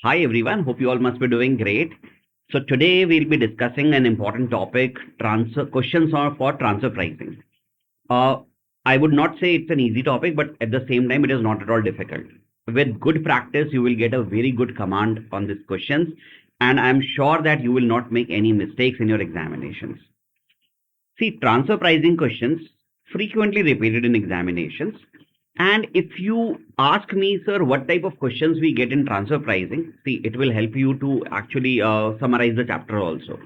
Hi everyone, hope you all must be doing great. So today we'll be discussing an important topic, transfer questions are for transfer pricing. Uh, I would not say it's an easy topic, but at the same time it is not at all difficult. With good practice, you will get a very good command on these questions, and I'm sure that you will not make any mistakes in your examinations. See, transfer pricing questions frequently repeated in examinations. And if you ask me, sir, what type of questions we get in transfer pricing, see, it will help you to actually summarize the chapter also.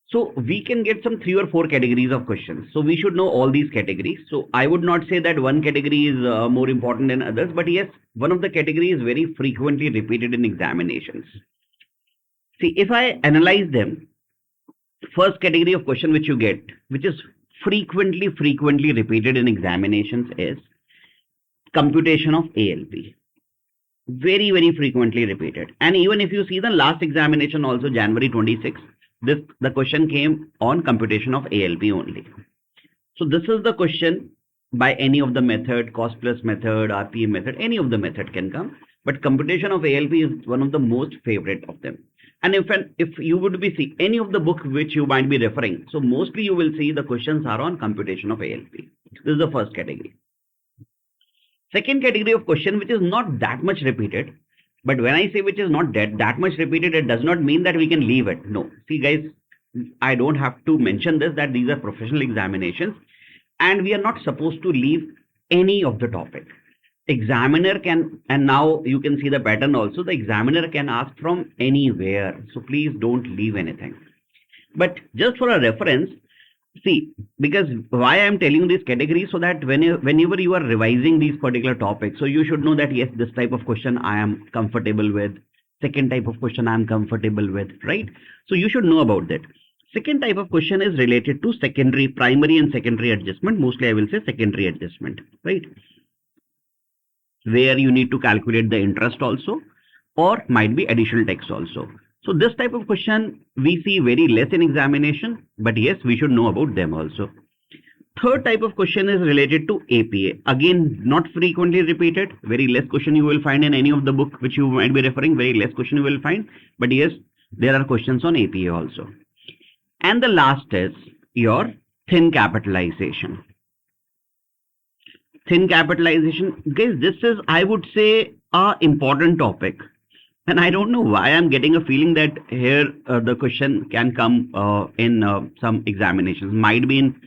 So we can get some 3 or 4 categories of questions. So we should know all these categories. So I would not say that one category is more important than others, but yes, one of the categories is very frequently repeated in examinations. See, if I analyze them, first category of question which you get, which is frequently repeated in examinations is computation of ALP. Very frequently repeated. And even if you see the last examination also January 26th, the question came on computation of ALP only. So this is the question by any of the method, cost plus method, RPM method, any of the method can come. But computation of ALP is one of the most favorite of them. And if you would be see any of the book which you might be referring, so mostly you will see the questions are on computation of ALP. This is the first category. Second category of question which is not that much repeated, but when I say which is not that much repeated, it does not mean that we can leave it. No, see guys, I don't have to mention this that these are professional examinations and we are not supposed to leave any of the topic. Examiner can, and now you can see the pattern also, the examiner can ask from anywhere. So please don't leave anything. But just for a reference, see, because why I am telling you these categories, so that whenever you are revising these particular topics, so you should know that yes, this type of question I am comfortable with, second type of question I am comfortable with, right? So you should know about that. Second type of question is related to primary and secondary adjustment. Mostly I will say secondary adjustment, right? Where you need to calculate the interest also, or might be additional tax also. So this type of question we see very less in examination, but yes, we should know about them also. Third type of question is related to APA. Again, not frequently repeated. Very less question you will find in any of the book which you might be referring. Very less question you will find. But yes, there are questions on APA also. And the last is your thin capitalization. Thin capitalization. Guys, this is, I would say, a important topic. And I don't know why I'm getting a feeling that here the question can come in some examinations. Might be in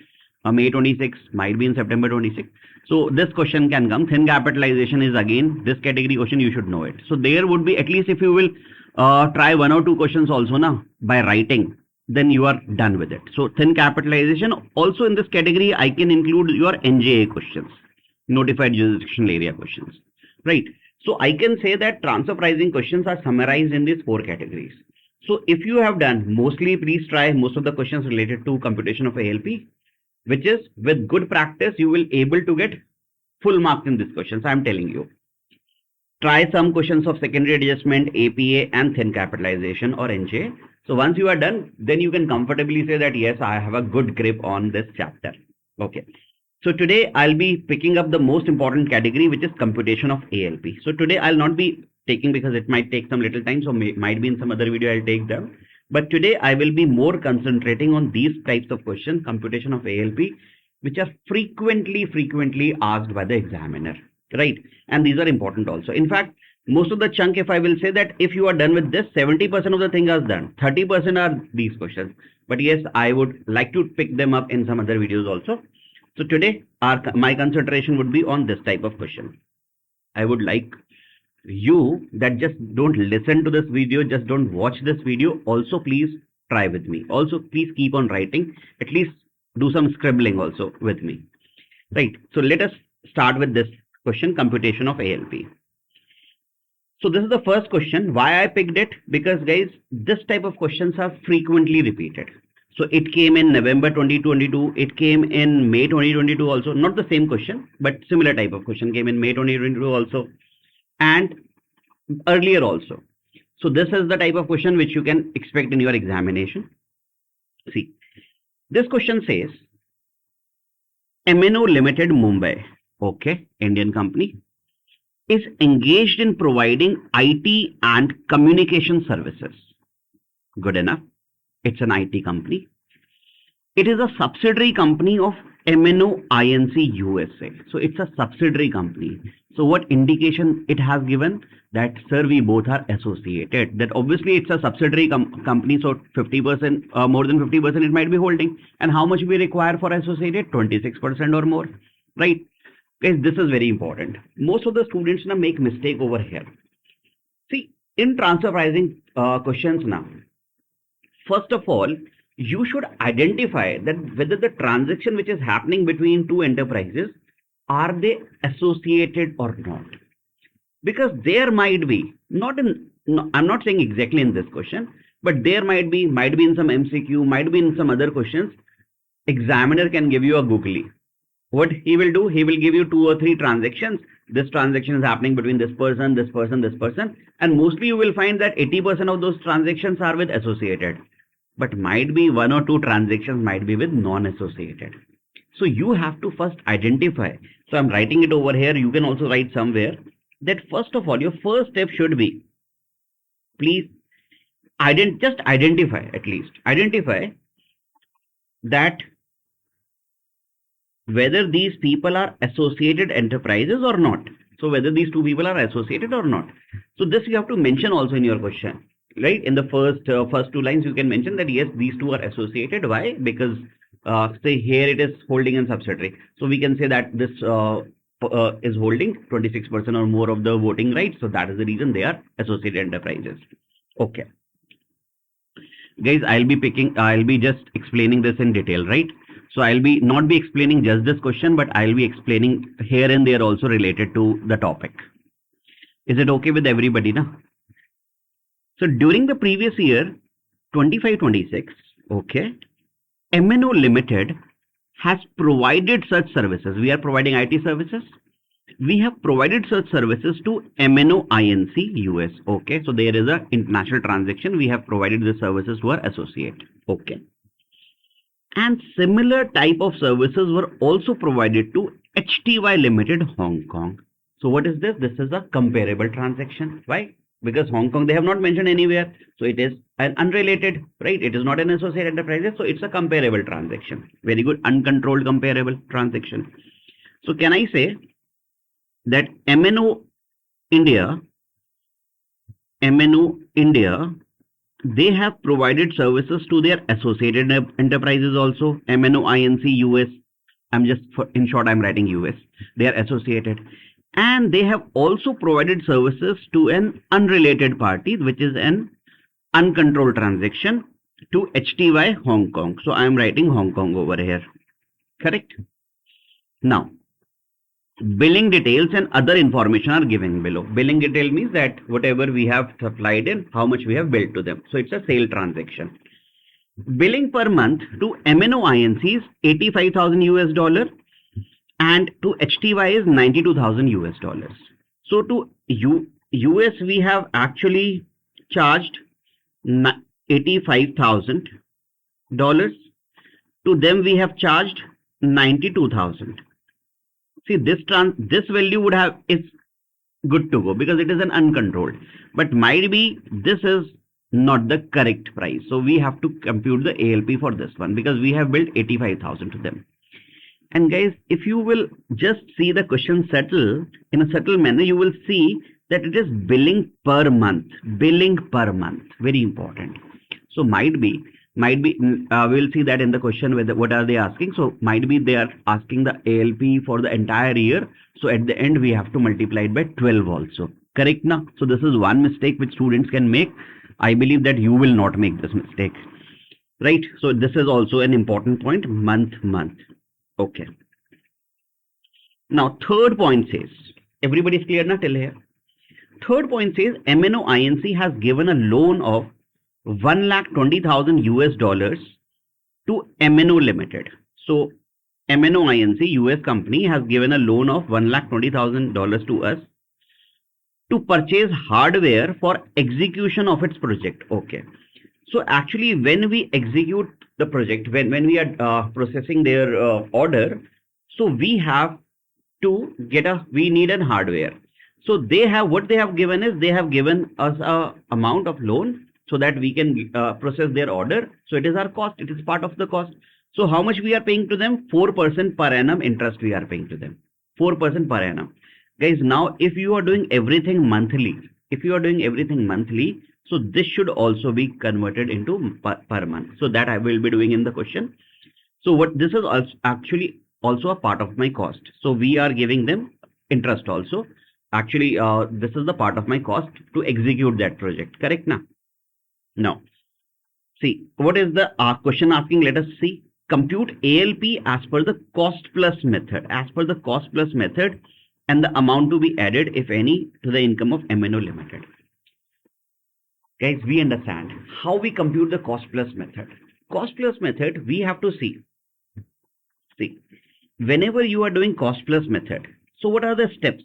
May 26, might be in September 26. So this question can come. Thin capitalization is again this category question, you should know it. So there would be, at least if you will try 1 or 2 questions also now by writing, then you are done with it. So thin capitalization, also in this category, I can include your NJA questions, notified jurisdictional area questions, right? So I can say that transfer pricing questions are summarized in these 4 categories. So if you have done, mostly please try most of the questions related to computation of ALP, which is with good practice, you will able to get full marks in these questions. I am telling you. Try some questions of secondary adjustment, APA and thin capitalization or NJ. So once you are done, then you can comfortably say that yes, I have a good grip on this chapter. Okay. So today I'll be picking up the most important category, which is computation of ALP. So today I'll not be taking, because it might take some little time, so might be in some other video I'll take them. But today I will be more concentrating on these types of questions, computation of ALP, which are frequently asked by the examiner, right? And these are important also. In fact, most of the chunk, if I will say that if you are done with this, 70% of the thing is done. 30% are these questions. But yes, I would like to pick them up in some other videos also. So today my concentration would be on this type of question. I would like you that just don't listen to this video, just don't watch this video. Also, please try with me. Also, please keep on writing. At least do some scribbling also with me. Right. So let us start with this question, computation of ALP. So this is the first question. Why I picked it? Because guys, this type of questions are frequently repeated. So it came in November 2022. It came in May 2022 also. Not the same question, but similar type of question came in May 2022 also, and earlier also. So this is the type of question which you can expect in your examination. See, this question says, MNO Limited Mumbai, okay, Indian company, is engaged in providing IT and communication services. Good enough. It's an IT company. It is a subsidiary company of MNO Inc. USA. So it's a subsidiary company. So what indication it has given? That, sir, we both are associated. That obviously it's a subsidiary company, so 50%, more than 50% it might be holding. And how much we require for associated? 26% or more, right? Guys, this is very important. Most of the students now make mistake over here. See, in transfer pricing questions now, first of all, you should identify that whether the transaction which is happening between two enterprises, are they associated or not? Because there might be, not in, no, I'm not saying exactly in this question, but there might be in some MCQ, might be in some other questions. Examiner can give you a googly. What he will do, he will give you 2 or 3 transactions. This transaction is happening between this person, this person, this person, and mostly you will find that 80% of those transactions are with associated, but might be 1 or 2 transactions might be with non-associated. So you have to first identify. So I'm writing it over here. You can also write somewhere that first of all, your first step should be, please just identify, at least identify that whether these people are associated enterprises or not. So whether these two people are associated or not. So this you have to mention also in your question, right? In the first 2 lines, you can mention that yes, these two are associated. Why? Because say here it is holding and subsidiary. So we can say that this is holding 26% or more of the voting rights. So that is the reason they are associated enterprises. Okay. Guys, I'll be just explaining this in detail, right? So I'll not be explaining just this question, but I'll be explaining here and there also related to the topic. Is it okay with everybody now? So during the previous year, 25-26, okay, MNO Limited has provided such services. We are providing IT services. We have provided such services to MNO Inc. US. Okay, so there is an international transaction. We have provided the services to our associate. Okay. And similar type of services were also provided to HTY Limited Hong Kong. So what is this? This is a comparable transaction. Why? Because Hong Kong, they have not mentioned anywhere. So it is an unrelated, right? It is not an associated enterprise. So it's a comparable transaction. Very good. Uncontrolled comparable transaction. So can I say that MNO India, they have provided services to their associated enterprises also. MNO Inc. US. In short, I'm writing US. They are associated. And they have also provided services to an unrelated party, which is an uncontrolled transaction, to HTY Hong Kong. So I'm writing Hong Kong over here. Correct? Now, billing details and other information are given below. Billing detail means that whatever we have supplied in, how much we have billed to them. So it's a sale transaction. Billing per month to MNO Inc. is $85,000 US, and to HTY is $92,000 US. So to US we have actually charged $85,000. To them we have charged $92,000. See, this value is good to go because it is an uncontrolled, but might be this is not the correct price. So we have to compute the ALP for this one because we have billed 85,000 to them. And guys, if you will just see the question settle in a settled manner, you will see that it is billing per month. Billing per month, very important. So might be we'll see that in the question whether what are they asking. So might be they are asking the ALP for the entire year. So at the end we have to multiply it by 12 also. Correct now? So this is one mistake which students can make. I believe that you will not make this mistake. Right? So this is also an important point. Month. Okay. Now third point says, everybody's clear now till here? Third point says MNO Inc. has given a loan of $120,000 US to MNO Limited. So MNO Inc. US company has given a loan of $120,000 to us to purchase hardware for execution of its project. Okay. So actually when we execute the project, when we are processing their order, so we have to we need a hardware. So they have, what they have given is, they have given us a amount of loan so that we can process their order. So it is our cost. It is part of the cost. So how much we are paying to them? 4% per annum interest we are paying to them. 4% per annum. Guys, now if you are doing everything monthly, so this should also be converted into per month. So that I will be doing in the question. So what this is also actually also a part of my cost. So we are giving them interest also. Actually, this is the part of my cost to execute that project. Correct now? Now, see, what is the question asking? Let us see. Compute ALP as per the cost plus method. As per the cost plus method, and the amount to be added, if any, to the income of MNO Limited. Guys, we understand how we compute the cost plus method. Cost plus method, we have to see. See, whenever you are doing cost plus method, so what are the steps?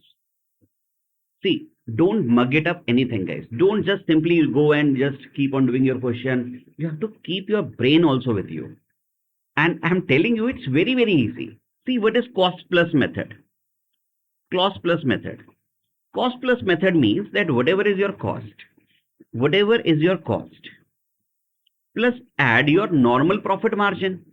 See, don't mug it up anything, guys. Don't just simply go and just keep on doing your question. You have to keep your brain also with you. And I'm telling you, it's very, very easy. See, what is cost plus method? Cost plus method. Cost plus method means that whatever is your cost, plus add your normal profit margin,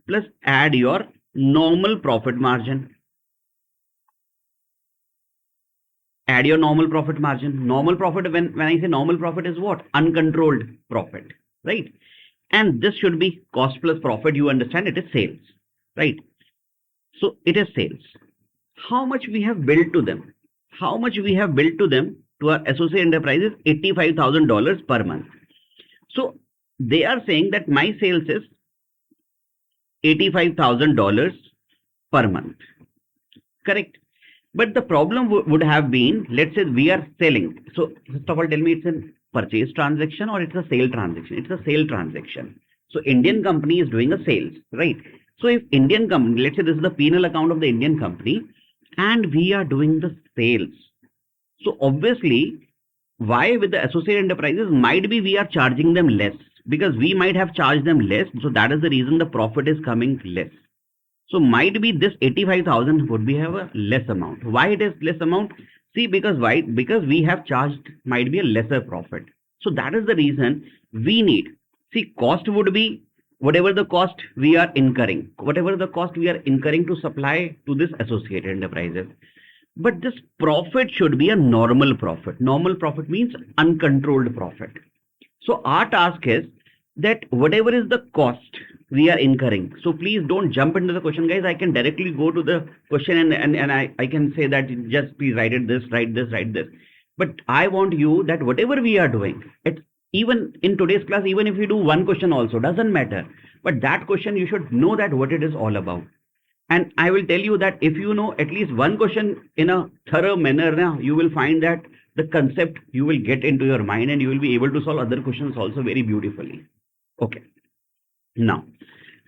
Add your normal profit margin. Normal profit, when I say normal profit, is what? Uncontrolled profit, right? And this should be cost plus profit. You understand, it is sales, right? So it is sales. How much we have billed to them? To our associate enterprises, $85,000 per month. So they are saying that my sales is $85,000 per month. Correct? But the problem would have been, let's say we are selling. So first of all, tell me, it's a purchase transaction or it's a sale transaction? It's a sale transaction. So Indian company is doing a sales, right? So if Indian company, let's say this is the P&L account of the Indian company, and we are doing the sales. So obviously, why with the associate enterprises, might be we are charging them less, because we might have charged them less. So that is the reason the profit is coming less. So might be this 85,000 would be have a less amount. Why it is less amount? See, because why? Because we have charged might be a lesser profit. So that is the reason we need. See, cost would be whatever the cost we are incurring, to supply to this associated enterprises. But this profit should be a normal profit. Normal profit means uncontrolled profit. So our task is that whatever is the cost we are incurring. So please don't jump into the question, guys. I can directly go to the question and I can say that just please write this. But I want you that whatever we are doing, even in today's class, even if you do one question also, doesn't matter. But that question, you should know that what it is all about. And I will tell you that if you know at least one question in a thorough manner, you will find that the concept you will get into your mind and you will be able to solve other questions also very beautifully. Okay. Now,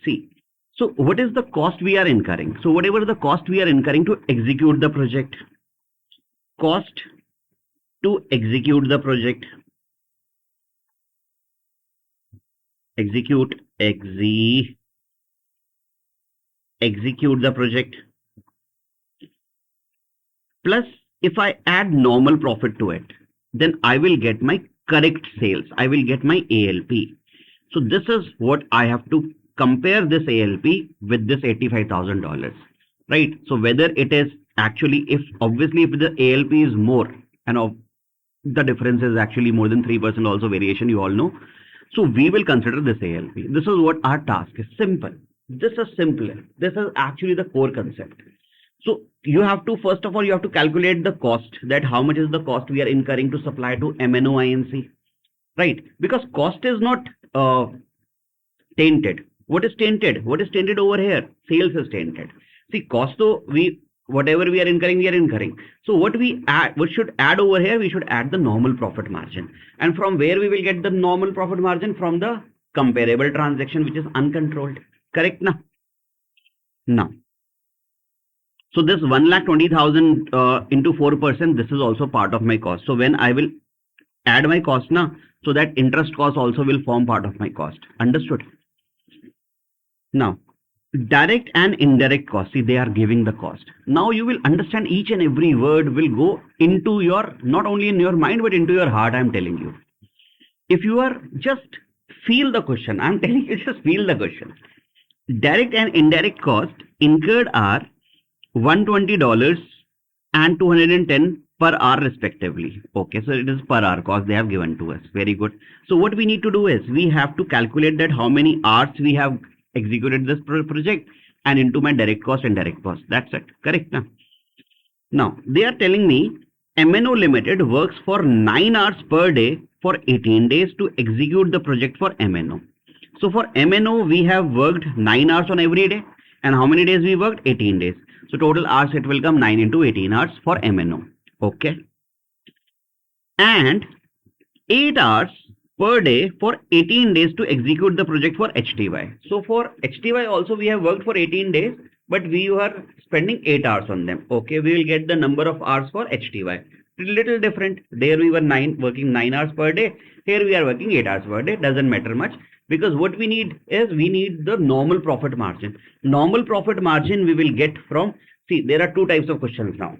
see, so what is the cost we are incurring? So whatever the cost we are incurring to execute the project, execute the project, plus if I add normal profit to it, then I will get my correct sales. I will get my ALP. So this is what I have to compare this ALP with this $85,000, right? So whether it is actually, if the ALP is more, and the difference is actually more than 3% also variation, you all know. So we will consider this ALP. This is what our task is. Simple. This is simpler. This is actually the core concept. So you have to, first of all, you have to calculate the cost, that how much is the cost we are incurring to supply to MNO INC, right? Because cost is not tainted. What is tainted? What is tainted over here? Sales is tainted. See, cost, though, whatever we are incurring. So what should add over here? We should add the normal profit margin. And from where we will get the normal profit margin? From the comparable transaction, which is uncontrolled. Correct now? Now, so this 1,20,000 into 4%, this is also part of my cost. So when I will add my cost now, so that interest cost also will form part of my cost. Understood? Now, Direct and indirect cost. See, they are giving the cost. Now you will understand each and every word will go into your, not only in your mind, but into your heart, I'm telling you. If you are just feel the question, I'm telling you, just feel the question. Direct and indirect cost incurred are $120 and 210 per hour respectively. Okay, so it is per hour cost they have given to us. Very good. So what we need to do is we have to calculate that how many hours we have executed this project and into my direct cost and direct cost. That's it. Correct. Now they are telling me MNO Limited works for 9 hours per day for 18 days to execute the project for MNO. So for MNO, we have worked 9 hours on every day. And how many days we worked? 18 days. So total hours, it will come 9 into 18 hours for MNO. Okay. And 8 hours per day for 18 days to execute the project for HTY. So for HTY also, we have worked for 18 days, but we were spending 8 hours on them. Okay. We will get the number of hours for HTY. Little different. There we were working 9 hours per day. Here we are working 8 hours per day. Doesn't matter much. Because what we need is we need the normal profit margin. Normal profit margin we will get from, see, there are two types of questions now.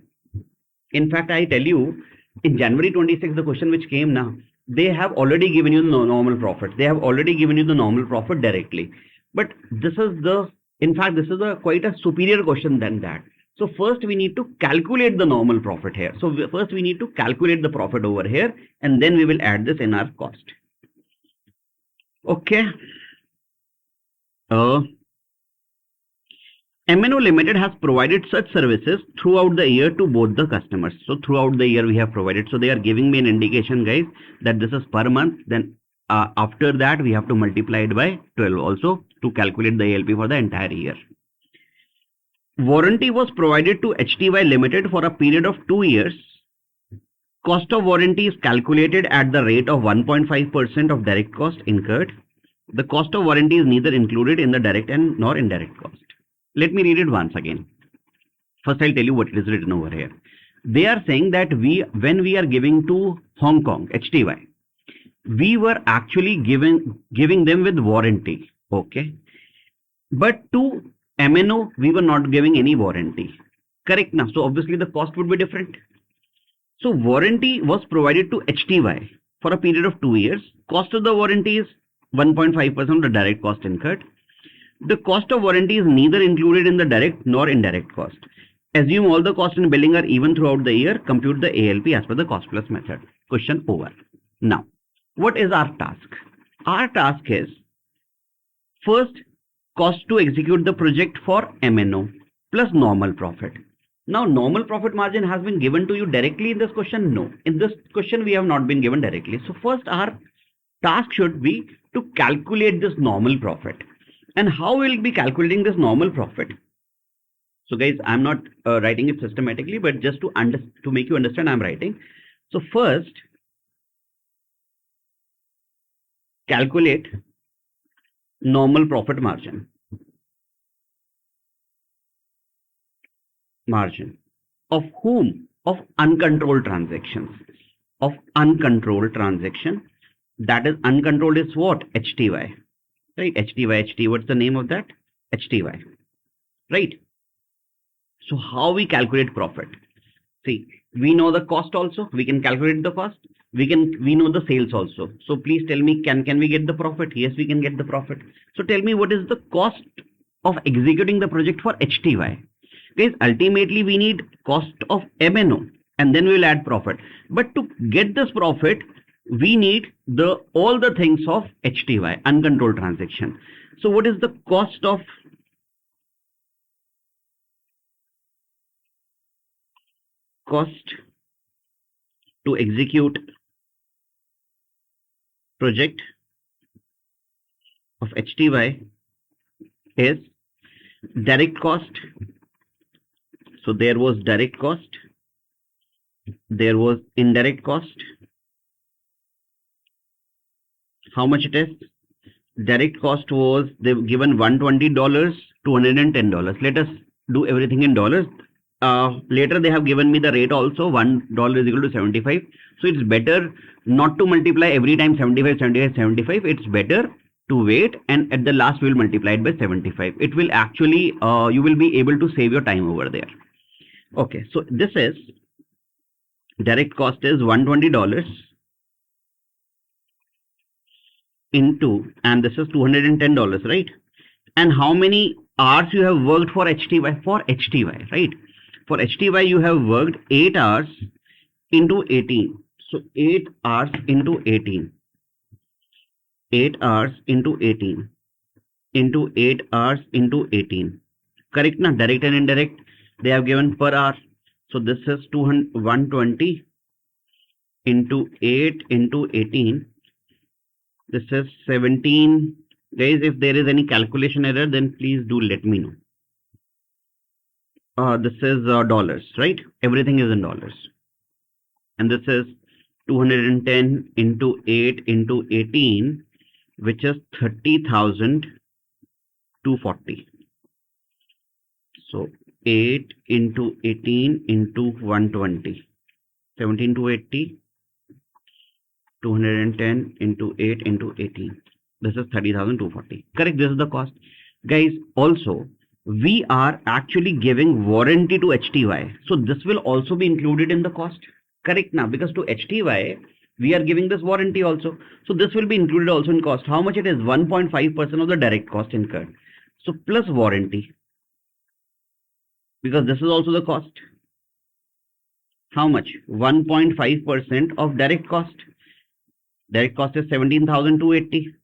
In fact, I tell you, in January 26, the question which came now, they have already given you the normal profit. They have already given you the normal profit directly. But this is the, in fact, this is quite a superior question than that. So first we need to calculate the normal profit here. So first we need to calculate the profit over here, and then we will add this in our cost. Okay. MNO Limited has provided such services throughout the year to both the customers. So throughout the year we have provided. So they are giving me an indication, guys, that this is per month. Then after that we have to multiply it by 12 also to calculate the ALP for the entire year. Warranty was provided to HTY Limited for a period of 2 years. Cost of warranty is calculated at the rate of 1.5% of direct cost incurred. The cost of warranty is neither included in the direct and nor indirect cost. Let me read it once again. First, I'll tell you what is written over here. They are saying that when we are giving to Hong Kong, HTY, we were actually giving them with warranty. Okay. But to MNO, we were not giving any warranty. Correct now. So obviously the cost would be different. So warranty was provided to HTY for a period of 2 years. Cost of the warranty is 1.5% of the direct cost incurred. The cost of warranty is neither included in the direct nor indirect cost. Assume all the costs in billing are even throughout the year. Compute the ALP as per the cost plus method. Question over. Now, what is our task? Our task is first cost to execute the project for MNO plus normal profit. Now, normal profit margin has been given to you directly in this question? No. In this question, we have not been given directly. So first, our task should be to calculate this normal profit. And how will we be calculating this normal profit? So guys, I'm not writing it systematically, but just to make you understand, I'm writing. So first, calculate normal profit margin. Margin of whom? Of uncontrolled transactions. Of uncontrolled transaction. That is uncontrolled is what? HTY. Right? HTY. What's the name of that? HTY. Right? So how we calculate profit? See, we know the cost also. We can calculate the cost. We know the sales also. So please tell me, can we get the profit? Yes, we can get the profit. So tell me, what is the cost of executing the project for HTY? Guys, ultimately we need cost of MNO and then we will add profit. But to get this profit, we need all the things of HTY, uncontrolled transaction. So what is the cost of to execute project of HTY is direct cost. So there was direct cost, there was indirect cost. How much it is? Direct cost was, they've given $120, $210. Let us do everything in dollars. Later they have given me the rate also, $1 is equal to 75. So it's better not to multiply every time 75. It's better to wait, and at the last we will multiply it by 75. It will actually, you will be able to save your time over there. Okay, so this is direct cost is $120 into, and this is $210, right? And how many hours you have worked for HTY? For HTY, right? For HTY you have worked 8 hours into 18. So 8 hours into 18. 8 hours into 18 into 8 hours into 18. Correct na? Direct and indirect, they have given per hour. So this is 120 into 8 into 18. This is 17. Guys, if there is any calculation error, then please do let me know. This is dollars, right? Everything is in dollars. And this is 210 into 8 into 18, which is 30,240. So 8 into 18 into 120. 17 to 80. 210 into 8 into 18. This is 30,240. Correct, this is the cost. Guys, also, we are actually giving warranty to HTY. So this will also be included in the cost. Correct now, because to HTY, we are giving this warranty also. So this will be included also in cost. How much it is? 1.5% of the direct cost incurred. So plus warranty. Because this is also the cost. How much? 1.5% of direct cost. Direct cost is 17,280.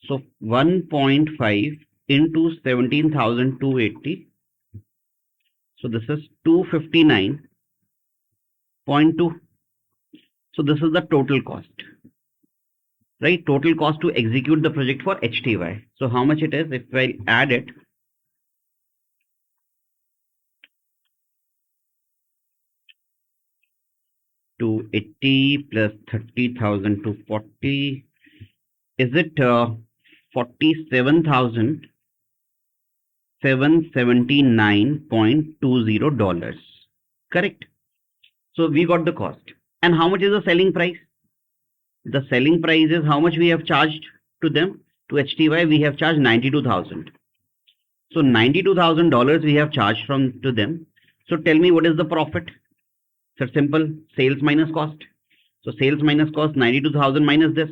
So 1.5 into 17,280. So this is 259.2. So this is the total cost. Right? Total cost to execute the project for HTY. So how much it is? If I add it, to 80 plus 30,240, is it 47,779.20 dollars? Correct. So we got the cost. And how much is the selling price? The selling price is how much we have charged to them. To HTY we have charged 92,000. So $92,000 we have charged to them. So tell me, what is the profit? So simple, sales minus cost. So sales minus cost, 92,000 minus this.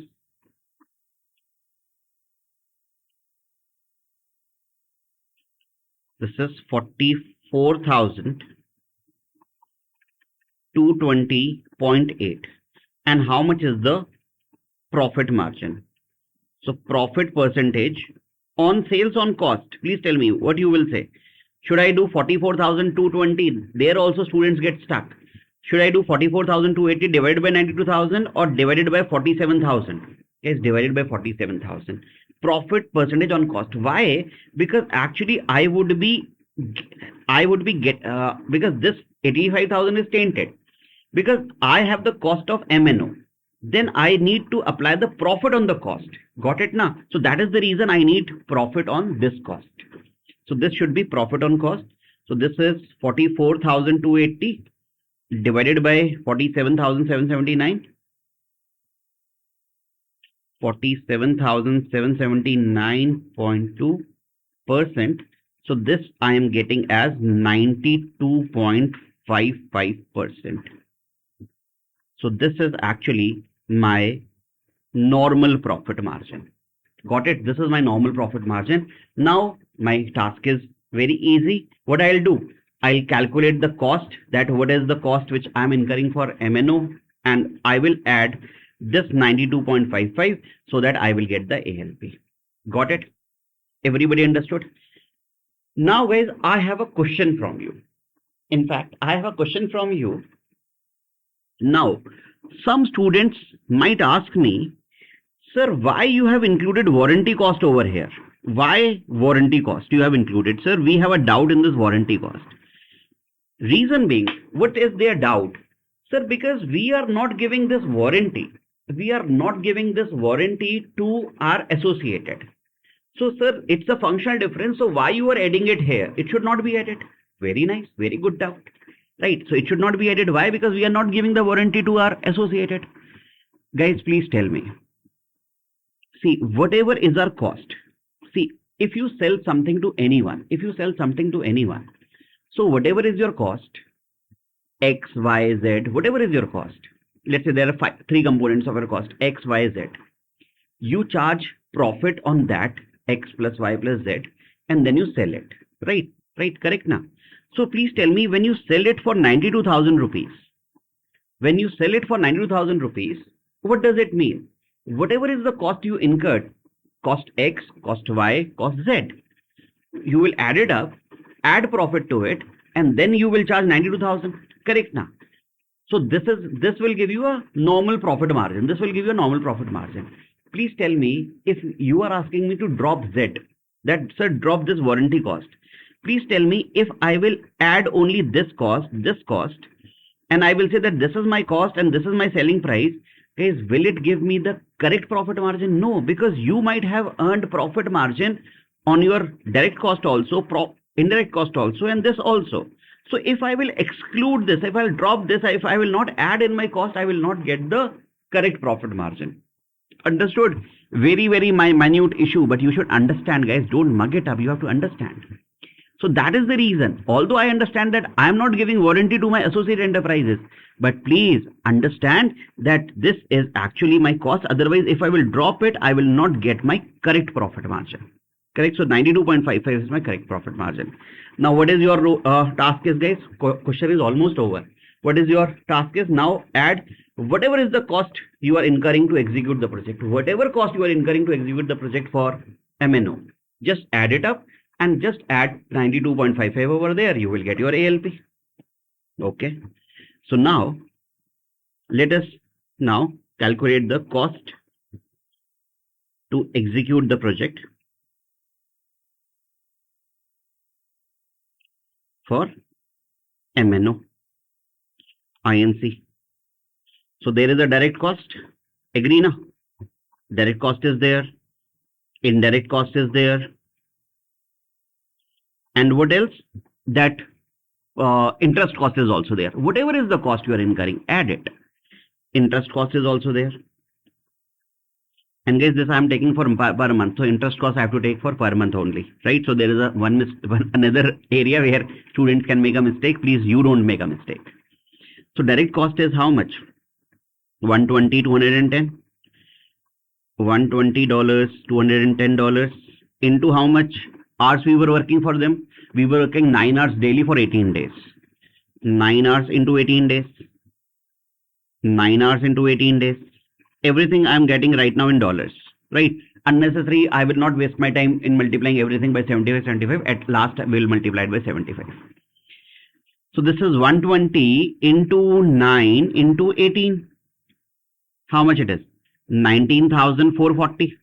This is 44,220.8. And how much is the profit margin? So profit percentage on sales on cost. Please tell me what you will say. Should I do 44,220? There also students get stuck. Should I do 44,280 divided by 92,000 or divided by 47,000? Yes, divided by 47,000. Profit percentage on cost. Why? Because actually because this 85,000 is tainted. Because I have the cost of MNO. Then I need to apply the profit on the cost. Got it now? So that is the reason I need profit on this cost. So this should be profit on cost. So this is 44,280 divided by 47,779. 47,779.2%. So this I am getting as 92.55%. So this is actually my normal profit margin. Got it? This is my normal profit margin. Now my task is very easy. What I'll do? I'll calculate the cost, that what is the cost which I'm incurring for MNO, and I will add this 92.55 so that I will get the ALP. Got it? Everybody understood? Now guys, I have a question from you. In fact, I have a question from you. Now, some students might ask me, sir, why you have included warranty cost over here? Why warranty cost you have included? Sir, we have a doubt in this warranty cost. Reason being, what is their doubt? Sir, because we are not giving this warranty. We are not giving this warranty to our associated. So, sir, it's a functional difference. So, why you are adding it here? It should not be added. Very nice. Very good doubt. Right. So, it should not be added. Why? Because we are not giving the warranty to our associated. Guys, please tell me. See, whatever is our cost. See, if you sell something to anyone, so whatever is your cost, X, Y, Z, whatever is your cost. Let's say there are three components of your cost, X, Y, Z. You charge profit on that, X plus Y plus Z, and then you sell it. Right? Right? Correct now. So please tell me, when you sell it for 92,000 rupees, when you sell it for 92,000 rupees, what does it mean? Whatever is the cost you incurred, cost X, cost Y, cost Z, you will add it up, add profit to it, and then you will charge 92,000. Correct now. So this will give you a normal profit margin. This will give you a normal profit margin. Please tell me, if you are asking me to drop Z, that sir, drop this warranty cost. Please tell me, if I will add only this cost, and I will say that this is my cost and this is my selling price, guys, will it give me the correct profit margin? No, because you might have earned profit margin on your direct cost also, indirect cost also, and this also. So if I will exclude this, if I will drop this, if I will not add in my cost, I will not get the correct profit margin. Understood? Very, very minute issue, but you should understand, guys. Don't mug it up. You have to understand. So that is the reason. Although I understand that I am not giving warranty to my associate enterprises, but please understand that this is actually my cost. Otherwise, if I will drop it, I will not get my correct profit margin. Correct? So 92.55 is my correct profit margin. Now, what is your task is, guys? Question is almost over. What is your task is? Now add whatever is the cost you are incurring to execute the project. Whatever cost you are incurring to execute the project for MNO, just add it up and just add 92.55 over there. You will get your ALP. Okay. So now let us now calculate the cost to execute the project for MNO INC. So there is a direct cost. Agree now? Direct cost is there. Indirect cost is there. And what else? That interest cost is also there. Whatever is the cost you are incurring, add it. Interest cost is also there. And guys, this I am taking for per month. So interest cost I have to take for per month only, right? So there is another area where students can make a mistake. Please, you don't make a mistake. So direct cost is how much? 120, 210. $120, $210 into how much hours we were working for them? We were working 9 hours daily for 18 days. 9 hours into 18 days. 9 hours into 18 days. Everything I am getting right now in dollars, right? Unnecessary, I will not waste my time in multiplying everything by 75. At last, I will multiply it by 75. So this is 120 into 9 into 18. How much it is? 19,440.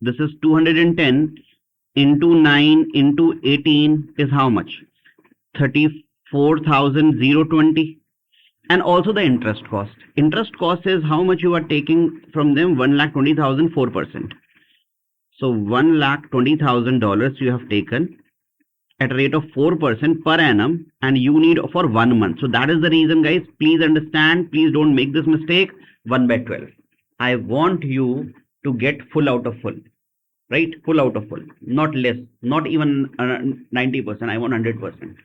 This is 210 into 9 into 18 is how much? 34,020. And also the interest cost. Interest cost is how much you are taking from them? 1,20,000, 4%. So $1,20,000 you have taken at a rate of 4% per annum, and you need for 1 month. So that is the reason, guys. Please understand. Please don't make this mistake. 1 by 12. I want you to get full out of full. Right? Full out of full. Not less. Not even 90%. I want 100%.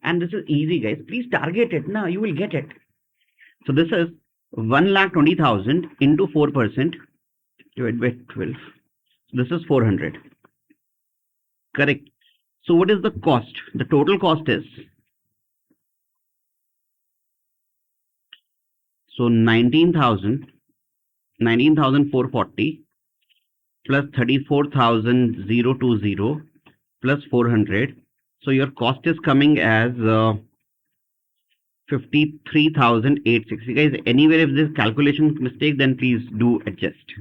And this is easy, guys. Please target it. Now you will get it. So this is 1,20,000 into 4% divided by 12. This is 400. Correct. So what is the cost? The total cost is, so 19,440 plus 34,020 plus 400. So your cost is coming as 53,860. Guys, anywhere if this calculation mistake, then please do adjust.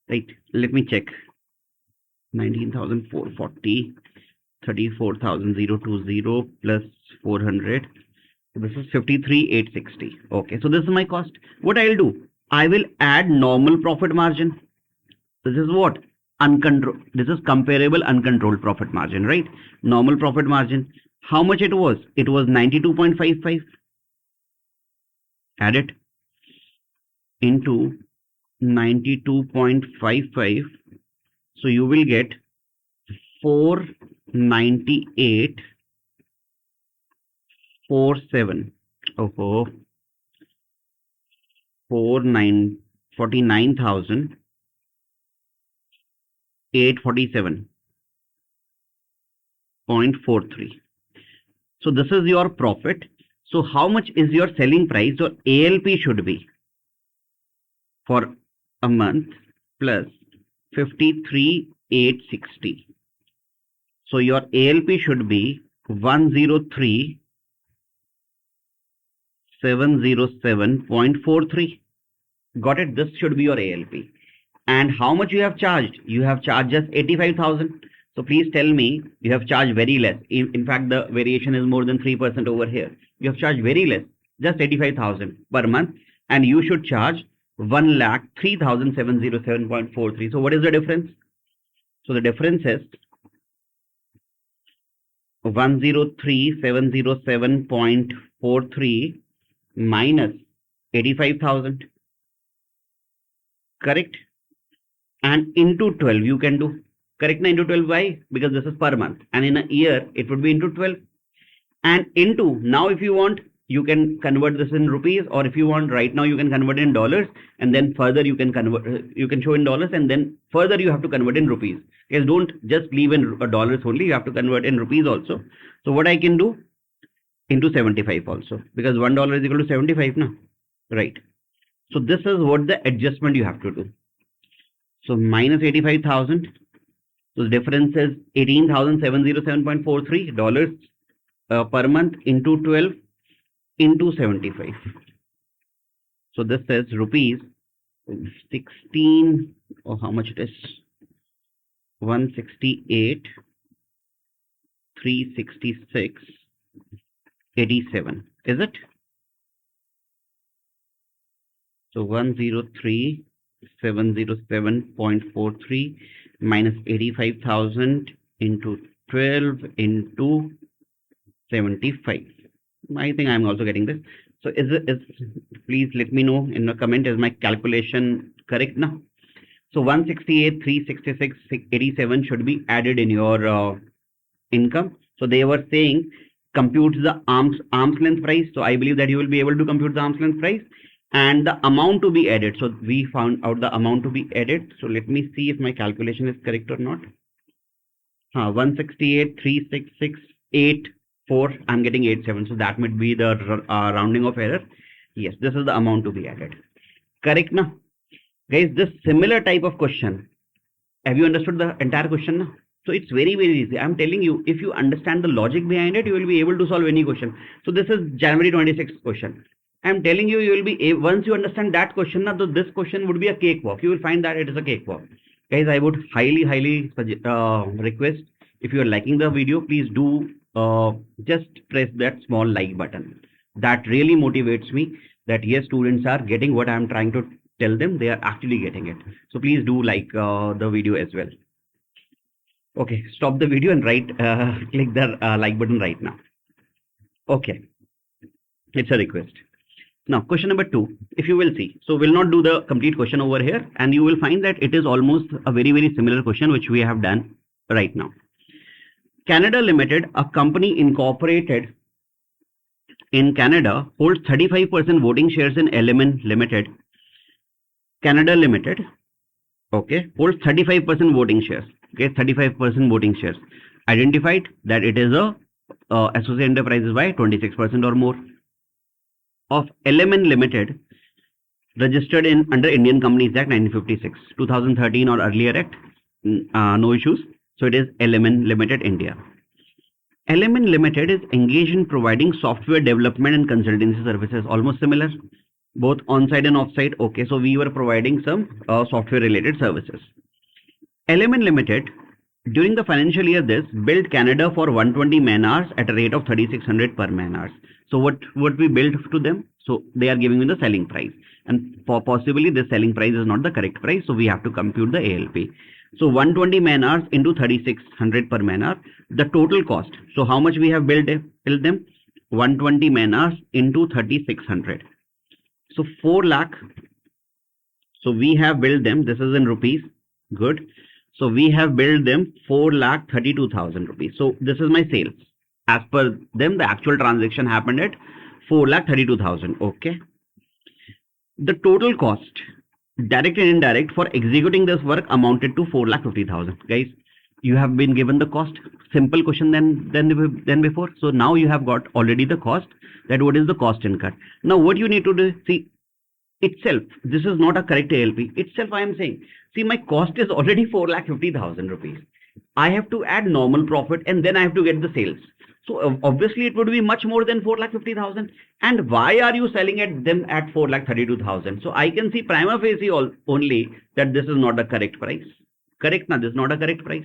Right? Let me check. 19,440, 34,020 plus 400. This is 53,860. Okay, so this is my cost. What I'll do? I will add normal profit margin. This is what? Uncontrolled. This is comparable uncontrolled profit margin, right? Normal profit margin. How much it was? It was 92.55. Add it into 92.55. So you will get 498.47. Oh, 49,847.43. So this is your profit. So how much is your selling price? So ALP should be for a month plus 53,860. So your ALP should be 103,707.43. Got it? This should be your ALP. And how much you have charged? You have charged just 85,000. So please tell me, you have charged very less. In fact, the variation is more than 3% over here. You have charged very less, just 85,000 per month, and you should charge 1,03,707.43. So what is the difference? So the difference is 103,707.43 minus 85,000. Correct? And into 12 you can do. Correct? Into 12. Why? Because this is per month, and in a year it would be into 12. And into, now if you want, you can convert this in rupees, or if you want right now you can convert in dollars, and then further you can convert, you can show in dollars, and then further you have to convert in rupees. Guys, don't just leave in dollars only, you have to convert in rupees also. So what I can do, into 75 also, because $1 is equal to 75 now, right? So this is what the adjustment you have to do. So minus 85,000. So the difference is $18,707.43 per month into 12 into 75. So this is rupees 16, or how much it is? 168,366.87. Is it? So 103,707.43 minus 85,000 into 12 into 75. I think I'm also getting this. So please let me know in the comment, is my calculation correct now? So 168,366.87 should be added in your income. So they were saying compute the arm's length price. So I believe that you will be able to compute the arm's length price and the amount to be added. So we found out the amount to be added. So let me see if my calculation is correct or not. 168,366.84. I'm getting 87. So that might be the rounding of error. Yes, this is the amount to be added. Correct now? Guys, this similar type of question, have you understood the entire question now? So it's very, very easy. I'm telling you, if you understand the logic behind it, you will be able to solve any question. So this is January 26th question. I'm telling you, you will be, once you understand that question, now this question would be a cakewalk. You will find that it is a cakewalk. Guys, I would highly request, if you are liking the video, please do just press that small like button. That really motivates me that yes, students are getting what I'm trying to tell them. They are actually getting it. So please do like the video as well. Okay, stop the video and click the like button right now. Okay, it's a request. Now, question number 2, if you will see, so we'll not do the complete question over here, and you will find that it is almost a very, very similar question which we have done right now. Canada Limited, a company incorporated in Canada, holds 35% voting shares in Element Limited. Canada Limited, okay, holds 35% voting shares. Okay, 35% voting shares. Identified that it is a associate enterprises by 26% or more. Of Element Limited, registered under Indian Companies Act 1956, 2013 or earlier act, no issues. So it is Element Limited India. Element Limited is engaged in providing software development and consultancy services, almost similar, both on-site and off-site. Okay, so we were providing some software related services. Element Limited, during the financial year this, billed Canada for 120 man hours at a rate of 3,600 per man hours. So what we billed to them? So they are giving me the selling price, and for possibly the selling price is not the correct price, so we have to compute the ALP. So 120 man hours into 3,600 per man hour, the total cost. So how much we have billed them? 120 man hours into 3,600. So 4 lakh So we have billed them, this is in rupees, good. So we have billed them 4,32,000 rupees. So this is my sales. As per them, the actual transaction happened at 4,32,000. Okay. The total cost, direct and indirect, for executing this work amounted to 4,50,000. Guys, you have been given the cost. Simple question than before. So now you have got already the cost. That what is the cost incurred. Now what you need to do, see, itself, this is not a correct ALP. Itself, I am saying, see, my cost is already 4,50,000 rupees. I have to add normal profit and then I have to get the sales. So obviously it would be much more than 4,50,000. And why are you selling at them at 4,32,000? So I can see prima facie only that this is not a correct price. Correct? Now this is not a correct price.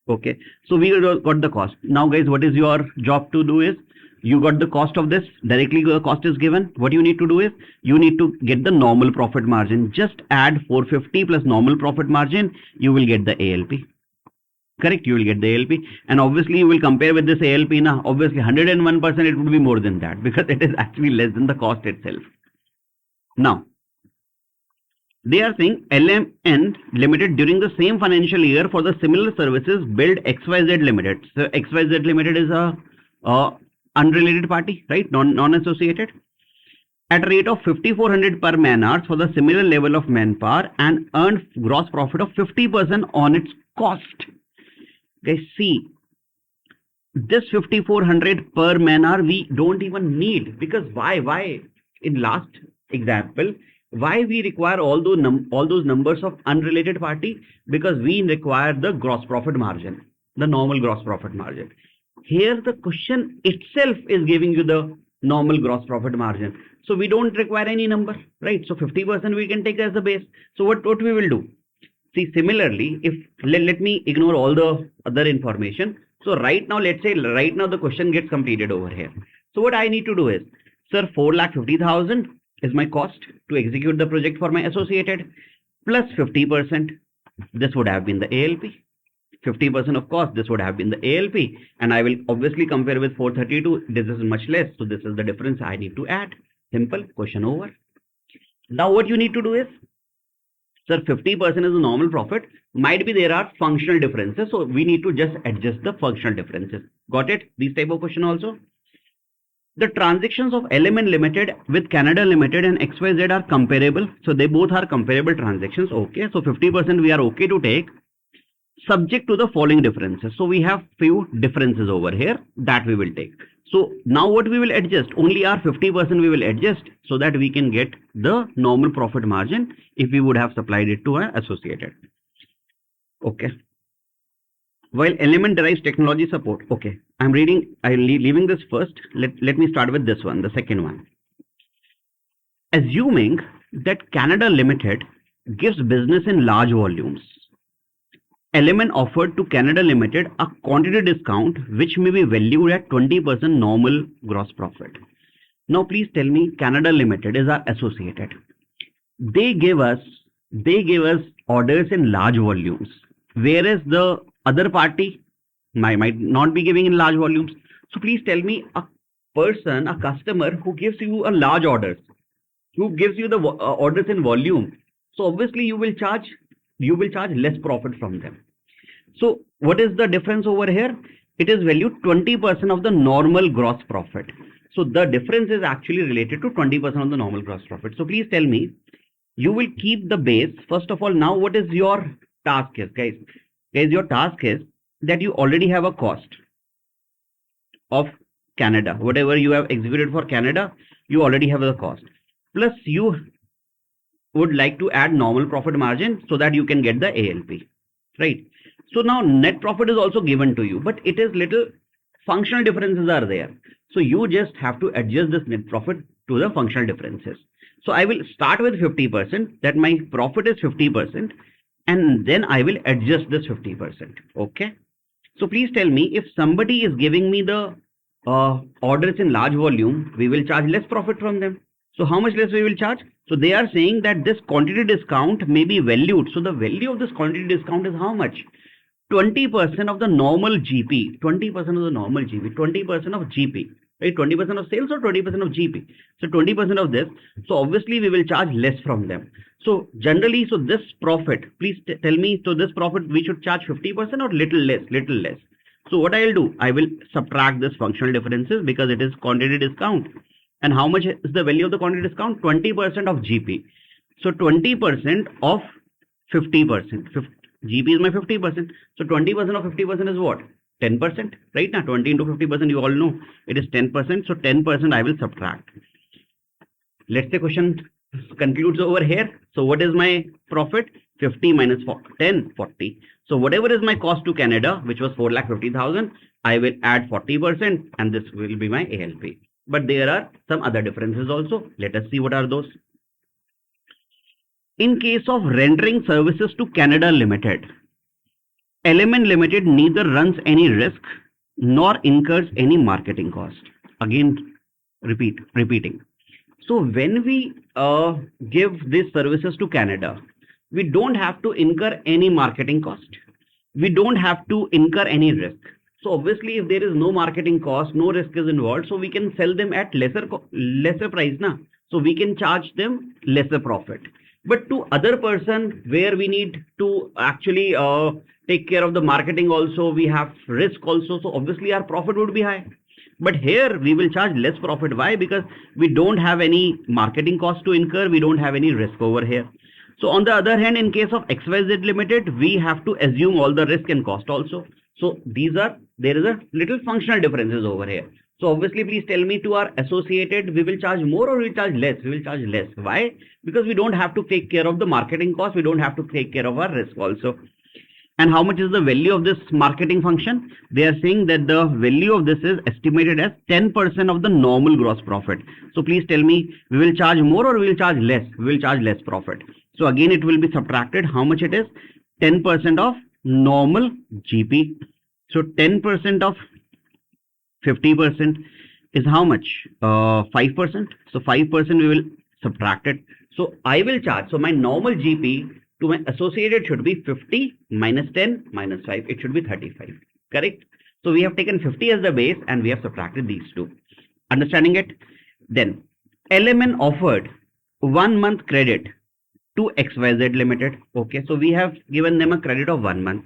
Okay. So we got the cost. Now guys, what is your job to do is, you got the cost of this, directly the cost is given. What you need to do is, you need to get the normal profit margin. Just add 450 plus normal profit margin, you will get the ALP. Correct, you will get the ALP. And obviously you will compare with this ALP now. Obviously 101% it would be more than that, because it is actually less than the cost itself. Now, they are saying LMN Limited during the same financial year for the similar services billed XYZ Limited. So XYZ Limited is a unrelated party, right? Non-associated, at a rate of 5,400 per man hours for the similar level of manpower, and earned gross profit of 50% on its cost. Guys, see, this 5,400 per man hour we don't even need, because why in last example, why we require all those numbers of unrelated party? Because we require the gross profit margin, the normal gross profit margin. Here the question itself is giving you the normal gross profit margin. So we don't require any number, right? So 50% we can take as the base. So what we will do? See, similarly, if let me ignore all the other information. So right now, let's say right now the question gets completed over here. So what I need to do is, sir, 4,50,000 is my cost to execute the project for my associated, plus 50%. This would have been the ALP. 50% of cost, this would have been the ALP, and I will obviously compare with 432. This is much less, so this is the difference I need to add. Simple, question over. Now what you need to do is, sir, 50% is the normal profit. Might be there are functional differences, so we need to just adjust the functional differences. Got it? These type of question also. The transactions of LMN Limited with Canada Limited and XYZ are comparable, so they both are comparable transactions. Okay, so 50% we are okay to take, subject to the following differences. So we have few differences over here that we will take. So now what we will adjust, only our 50% we will adjust, so that we can get the normal profit margin if we would have supplied it to our associated. Okay. While element derives technology support. Okay, I'm leaving this first. Let me start with this one, the second one. Assuming that Canada Limited gives business in large volumes, Element offered to Canada Limited a quantity discount which may be valued at 20% normal gross profit. Now please tell me, Canada Limited is our associated. They gave us orders in large volumes, whereas the other party might not be giving in large volumes. So please tell me, a person, a customer who gives you a large orders, who gives you the orders in volume, so obviously you will charge less profit from them. So what is the difference over here? It is valued 20% of the normal gross profit. So the difference is actually related to 20% of the normal gross profit. So please tell me, you will keep the base. First of all, now what is your task is, guys? Guys, your task is that you already have a cost of Canada. Whatever you have executed for Canada, you already have the cost. Plus you would like to add normal profit margin so that you can get the ALP, right? So now net profit is also given to you, but it is little functional differences are there. So you just have to adjust this net profit to the functional differences. So I will start with 50%, that my profit is 50%, and then I will adjust this 50%. Okay. So please tell me, if somebody is giving me the orders in large volume, we will charge less profit from them. So how much less we will charge? So they are saying that this quantity discount may be valued. So the value of this quantity discount is how much? 20% of the normal GP, 20% of the normal GP, 20% of GP, right? 20% of sales or 20% of GP. So 20% of this. So obviously we will charge less from them. So generally, so this profit, please tell me, so this profit we should charge 50% or little less, little less. So what I'll do, I will subtract this functional differences because it is quantity discount. And how much is the value of the quantity discount? 20% of GP. So 20% of 50%. GP is my 50%. So 20% of 50% is what? 10%, right? Now 20 into 50%, you all know it is 10%. So 10% I will subtract. Let's say question concludes over here. So what is my profit? 50 minus 10, 40. So whatever is my cost to Canada, which was 4,50,000, I will add 40% and this will be my ALP. But there are some other differences also. Let us see what are those. In case of rendering services to Canada Limited, Element Limited neither runs any risk nor incurs any marketing cost. Again, repeating. So when we give these services to Canada, we don't have to incur any marketing cost. We don't have to incur any risk. So obviously, if there is no marketing cost, no risk is involved, so we can sell them at lesser price, na. So we can charge them lesser profit. But to other person where we need to actually take care of the marketing also, we have risk also. So obviously our profit would be high. But here we will charge less profit. Why? Because we don't have any marketing cost to incur. We don't have any risk over here. So on the other hand, in case of XYZ Limited, we have to assume all the risk and cost also. So there is a little functional differences over here. So obviously, please tell me, to our associated, we will charge more or we will charge less? We will charge less. Why? Because we don't have to take care of the marketing cost. We don't have to take care of our risk also. And how much is the value of this marketing function? They are saying that the value of this is estimated as 10% of the normal gross profit. So please tell me, we will charge more or we will charge less? We will charge less profit. So again, it will be subtracted. How much it is? 10% of normal GP. So 10% of 50% is how much? 5%. So 5% we will subtract it. So I will charge. So my normal GP to my associated should be 50 minus 10 minus 5. It should be 35. Correct? So we have taken 50 as the base and we have subtracted these two. Understanding it? Then LMN offered 1 month credit to XYZ Limited. Okay, so we have given them a credit of 1 month.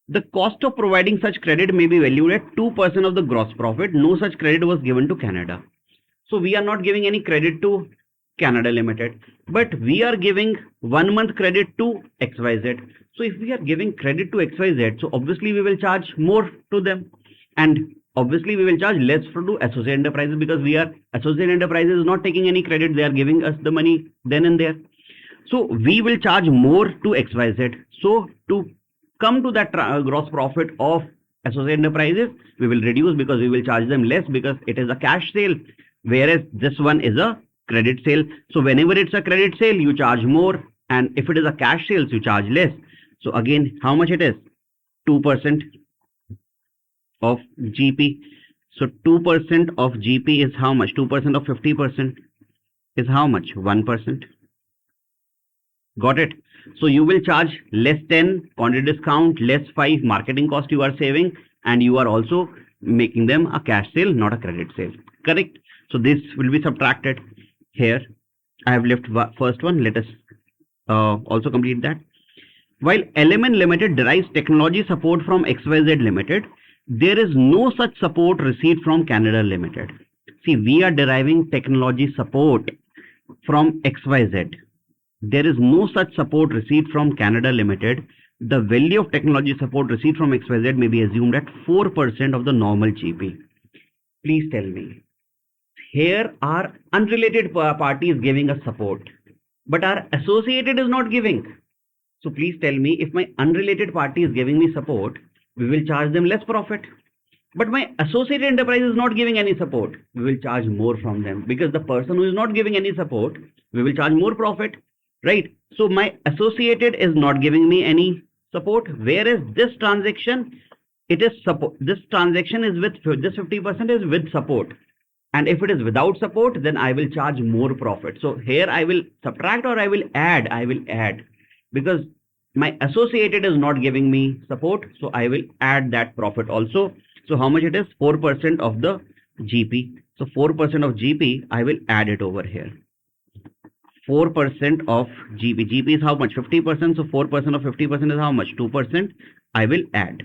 The cost of providing such credit may be valued at 2% of the gross profit. No such credit was given to Canada. So we are not giving any credit to Canada Limited, but we are giving 1 month credit to XYZ. So if we are giving credit to XYZ, so obviously we will charge more to them, and obviously we will charge less to Associate Enterprises, because we are Associate Enterprises is not taking any credit. They are giving us the money then and there. So we will charge more to XYZ. So to come to that gross profit of Associate Enterprises, we will reduce, because we will charge them less because it is a cash sale, whereas this one is a credit sale. So whenever it's a credit sale, you charge more, and if it is a cash sales, you charge less. So again, how much it is? 2% of GP. So 2% of GP is how much? 2% of 50% is how much? 1%. Got it? So you will charge less 10 quantity discount, less 5 marketing cost you are saving, and you are also making them a cash sale, not a credit sale. Correct? So this will be subtracted. Here I have left first one. Let us also complete that. While LMN Limited derives technology support from XYZ Limited, there is no such support received from Canada Limited. See, we are deriving technology support from XYZ. There is no such support received from Canada Limited. The value of technology support received from XYZ may be assumed at 4% of the normal GP. Please tell me. Here our unrelated party is giving us support, but our associated is not giving. So please tell me, if my unrelated party is giving me support, we will charge them less profit. But my associated enterprise is not giving any support, we will charge more from them, because the person who is not giving any support, we will charge more profit, right? So my associated is not giving me any support, whereas this transaction, it is support. This transaction is with this 50% is with support. And if it is without support, then I will charge more profit. So here I will subtract or I will add. I will add, because my associated is not giving me support. So I will add that profit also. So how much it is? 4% of the GP. So 4% of GP, I will add it over here. 4% of GP. GP is how much? 50%. So 4% of 50% is how much? 2%. I will add.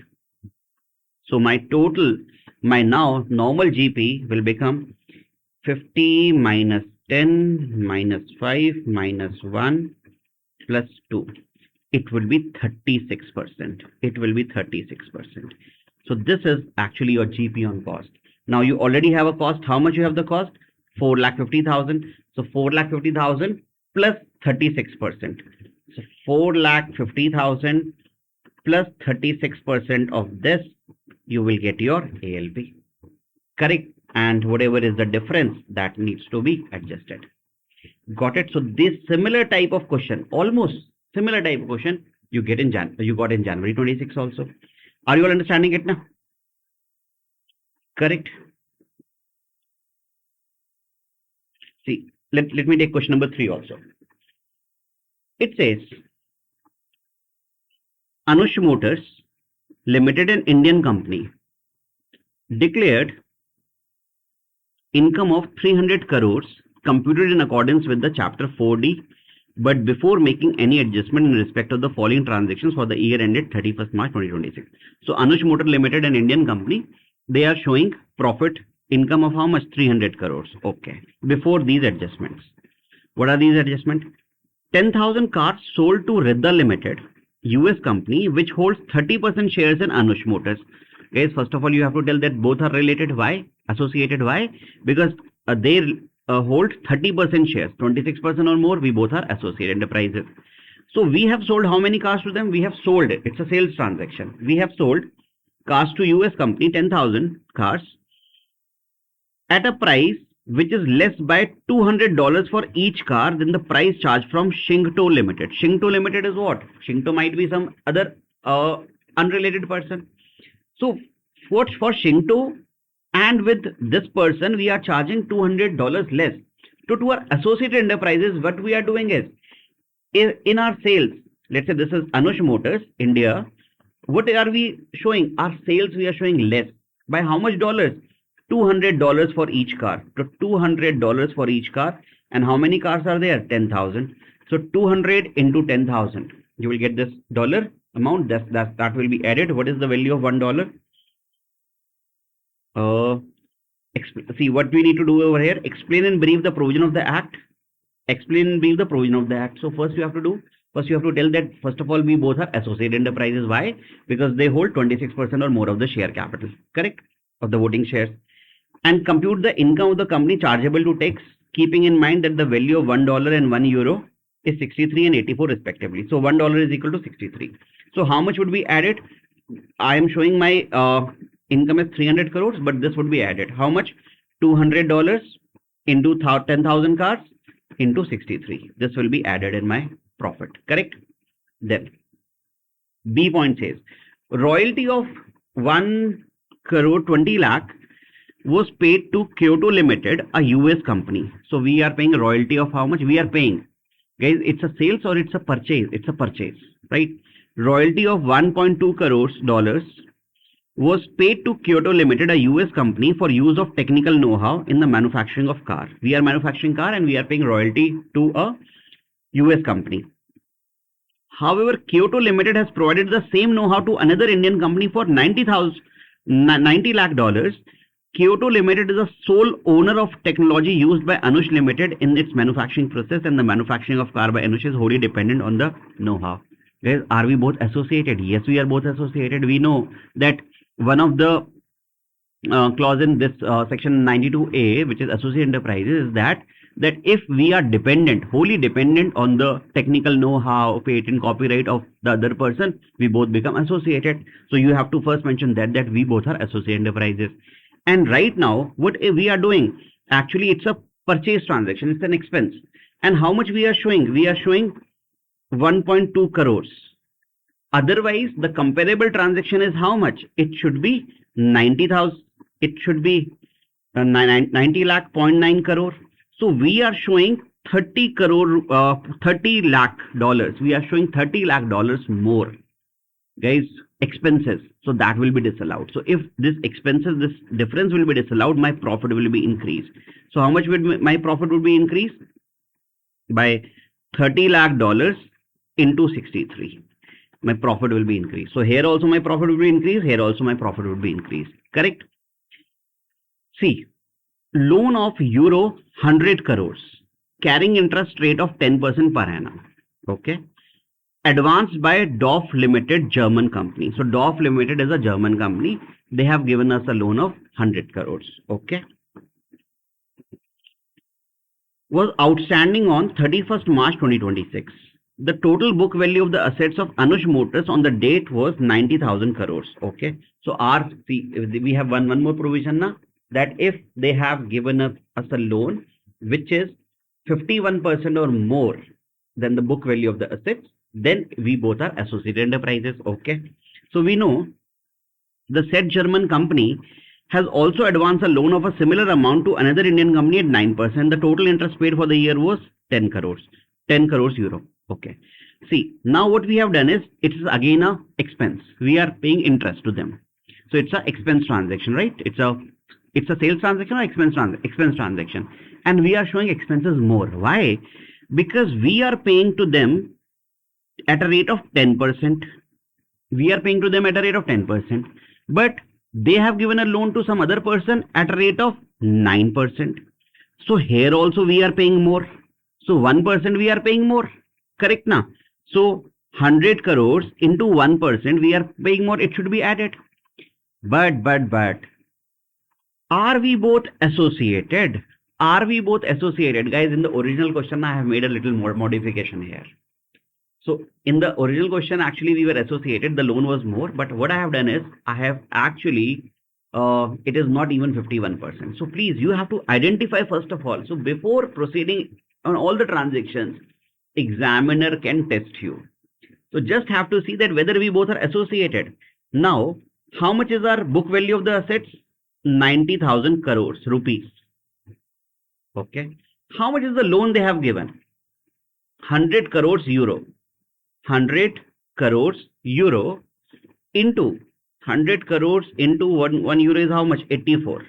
So my total, my now normal GP will become 50 minus 10 minus 5 minus 1 plus 2. It will be 36%. It will be 36%. So this is actually your GP on cost. Now you already have a cost. How much you have the cost? 4,50,000. So 4,50,000 plus 36%. So 4,50,000 plus 36% of this, you will get your ALP. Correct? And whatever is the difference, that needs to be adjusted. Got it? So this similar type of question, almost similar type of question, you got in January 26 also. Are you all understanding it now? Correct? See, let me take question number 3 also. It says, Anush Motors Limited, an Indian company, declared income of 300 crores computed in accordance with the chapter 4D, but before making any adjustment in respect of the following transactions for the year ended 31st March 2026. So Anush Motor Limited, an Indian company, they are showing profit income of how much? 300 crores. Okay. Before these adjustments, what are these adjustments? 10,000 cars sold to Ridda Limited, US company, which holds 30% shares in Anush Motors. Guys, first of all, you have to tell that both are related. Why? Associated. Why? Because they hold 30% shares, 26% or more. We both are associated enterprises. So we have sold how many cars to them? We have sold it. It's a sales transaction. We have sold cars to US company, 10,000 cars, at a price which is less by $200 for each car than the price charged from Shingto Limited. Shingto Limited is what? Shingto might be some other unrelated person. So for Shingto and with this person, we are charging $200 less. To our associated enterprises, what we are doing is, in our sales, let's say this is Anush Motors, India, what are we showing? Our sales we are showing less. By how much dollars? $200 for each car. So $200 for each car. And how many cars are there? 10,000. So 200 into 10,000. You will get this dollar amount. That will be added. What is the value of $1? See what we need to do over here. Explain in brief the provision of the act. Explain in brief the provision of the act. So first you have to tell that first of all we both are associated enterprises. Why? Because they hold 26% or more of the share capital. Correct? Of the voting shares. And compute the income of the company chargeable to tax, keeping in mind that the value of $1 and €1 is 63 and 84 respectively. So $1 is equal to 63. So how much would be added? I am showing my income is 300 crores, but this would be added. How much? $200 into 10,000 cars into 63. This will be added in my profit. Correct? Then B point says, royalty of 1 crore 20 lakh was paid to Kyoto Limited, a US company. So we are paying a royalty of how much? We are paying, guys, it's a sales or it's a purchase? It's a purchase, right? Royalty of 1.2 crores dollars was paid to Kyoto Limited, a US company, for use of technical know-how in the manufacturing of car. We are manufacturing car and we are paying royalty to a US company. However, Kyoto Limited has provided the same know-how to another Indian company for $90 lakh. Kyoto Limited is the sole owner of technology used by Anush Limited in its manufacturing process, and the manufacturing of car by Anush is wholly dependent on the know-how. Guys, are we both associated? Yes, we are both associated. We know that one of the clause in this section 92A, which is associate enterprises, is that if we are dependent, wholly dependent on the technical know-how, patent, copyright of the other person, we both become associated. So you have to first mention that we both are associate enterprises. And right now, what we are doing, actually it's a purchase transaction, it's an expense. And how much we are showing? We are showing 1.2 crores. Otherwise, the comparable transaction is how much? It should be 90,000. It should be 90 lakh 0.9 crore. So we are showing 30 lakh dollars. We are showing $30 lakh more. Guys, expenses. So that will be disallowed. So if this expenses, this difference will be disallowed, my profit will be increased. So how much would my profit would be increased? by $30 lakh into 63. My profit will be increased. So here also my profit will be increased. Here also my profit will be increased. Correct? See, loan of euro 100 crores carrying interest rate of 10% per annum. Okay. Advanced by DOF Limited, German company. So DOF Limited is a German company. They have given us a loan of 100 crores. Okay. Was outstanding on 31st March 2026. The total book value of the assets of Anush Motors on the date was 90,000 crores. Okay. So our, see, we have one more provision now, that if they have given us a loan which is 51% or more than the book value of the assets, then we both are associated enterprises. Okay. So we know the said German company has also advanced a loan of a similar amount to another Indian company at 9%. The total interest paid for the year was 10 crores, 10 crores euro. Okay. See, now what we have done is, it is again a expense. We are paying interest to them. So it's a expense transaction, right? It's a sales transaction or expense transaction. And we are showing expenses more. Why? Because we are paying to them at a rate of 10%. We are paying to them at a rate of 10%. But they have given a loan to some other person at a rate of 9%. So here also we are paying more. So 1% we are paying more. Correct now? So 100 crores into 1% we are paying more. It should be added. But are we both associated? Are we both associated? Guys, in the original question I have made a little more modification here. So in the original question, actually we were associated, the loan was more, but what I have done is, I have actually, it is not even 51%. So please, you have to identify first of all. So before proceeding on all the transactions, examiner can test you. So just have to see that whether we both are associated. Now, how much is our book value of the assets? 90,000 crores rupees. Okay. How much is the loan they have given? 100 crores euro. 100 crores euro into 100 crores into 1 euro is how much? 84.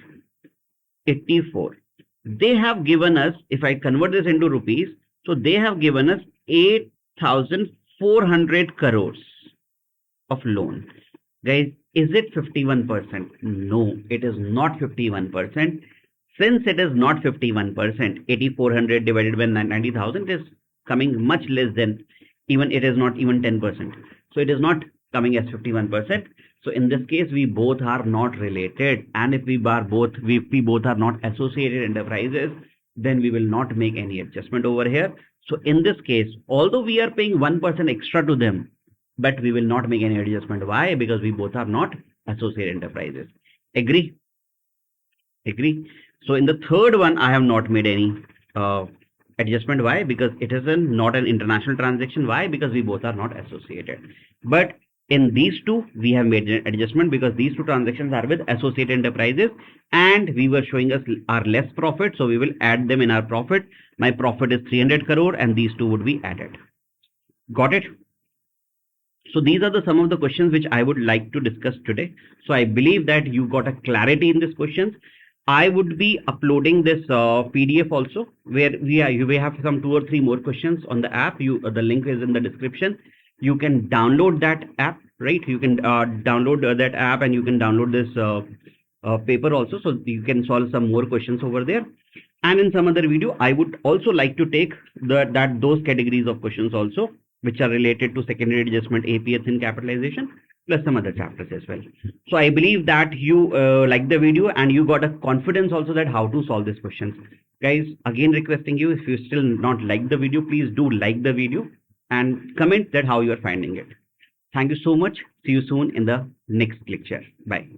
84. They have given us, if I convert this into rupees, so they have given us 8,400 crores of loan. Guys, is it 51%? No, it is not 51%. Since it is not 51%, 8,400 divided by 90,000 is coming much less than, even it is not even 10%. So it is not coming as 51%. So in this case, we both are not related. And if we both are not associated enterprises, then we will not make any adjustment over here. So in this case, although we are paying 1% extra to them, but we will not make any adjustment. Why? Because we both are not associated enterprises. Agree? Agree? So in the third one, I have not made any adjustment. Why? Because it is not an international transaction. Why? Because we both are not associated. But in these two, we have made an adjustment because these two transactions are with associated enterprises and we were showing us our less profit. So we will add them in our profit. My profit is 300 crore and these two would be added. Got it? So these are some of the questions which I would like to discuss today. So I believe that you got a clarity in these questions. I would be uploading this PDF also, where you may have some 2 or 3 more questions on the app. The link is in the description. You can download that app, right? You can download that app and you can download this paper also. So you can solve some more questions over there. And in some other video, I would also like to take those categories of questions also, which are related to secondary adjustment, APS and capitalization, plus some other chapters as well. So I believe that you like the video and you got a confidence also that how to solve these questions. Guys, again requesting you, if you still not like the video, please do like the video and comment that how you are finding it. Thank you so much. See you soon in the next lecture. Bye.